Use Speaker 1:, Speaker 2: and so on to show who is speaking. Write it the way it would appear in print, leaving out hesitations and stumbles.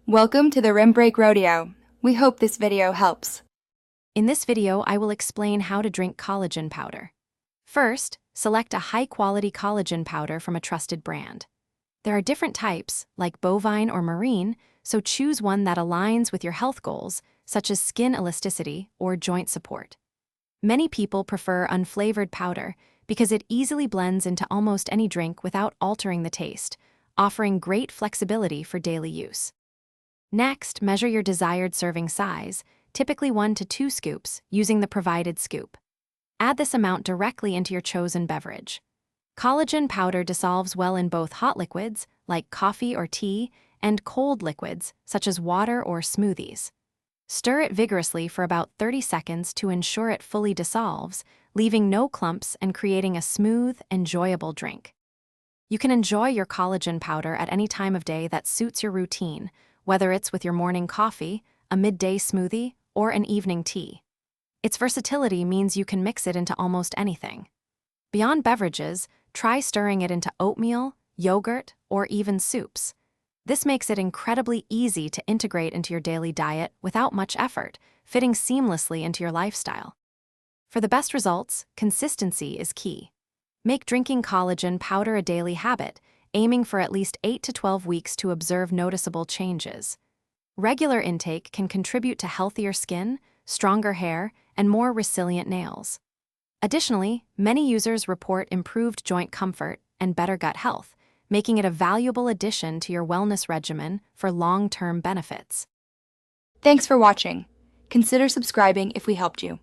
Speaker 1: Welcome to the Rim Break Rodeo. We hope this video helps.
Speaker 2: In this video, I will explain how to drink collagen powder. First, select a high-quality collagen powder from a trusted brand. There are different types, like bovine or marine, so choose one that aligns with your health goals, such as skin elasticity or joint support. Many people prefer unflavored powder because it easily blends into almost any drink without altering the taste, offering great flexibility for daily use. Next, measure your desired serving size, typically 1 to 2 scoops, using the provided scoop. Add this amount directly into your chosen beverage. Collagen powder dissolves well in both hot liquids, like coffee or tea, and cold liquids, such as water or smoothies. Stir it vigorously for about 30 seconds to ensure it fully dissolves, leaving no clumps and creating a smooth, enjoyable drink. You can enjoy your collagen powder at any time of day that suits your routine, whether it's with your morning coffee, a midday smoothie, or an evening tea. Its versatility means you can mix it into almost anything. Beyond beverages, try stirring it into oatmeal, yogurt, or even soups. This makes it incredibly easy to integrate into your daily diet without much effort, fitting seamlessly into your lifestyle. For the best results, consistency is key. Make drinking collagen powder a daily habit, aiming for at least 8 to 12 weeks to observe noticeable changes. Regular intake can contribute to healthier skin, stronger hair, and more resilient nails. Additionally, many users report improved joint comfort and better gut health, making it a valuable addition to your wellness regimen for long-term benefits.
Speaker 1: Thanks for watching. Consider subscribing if we helped you.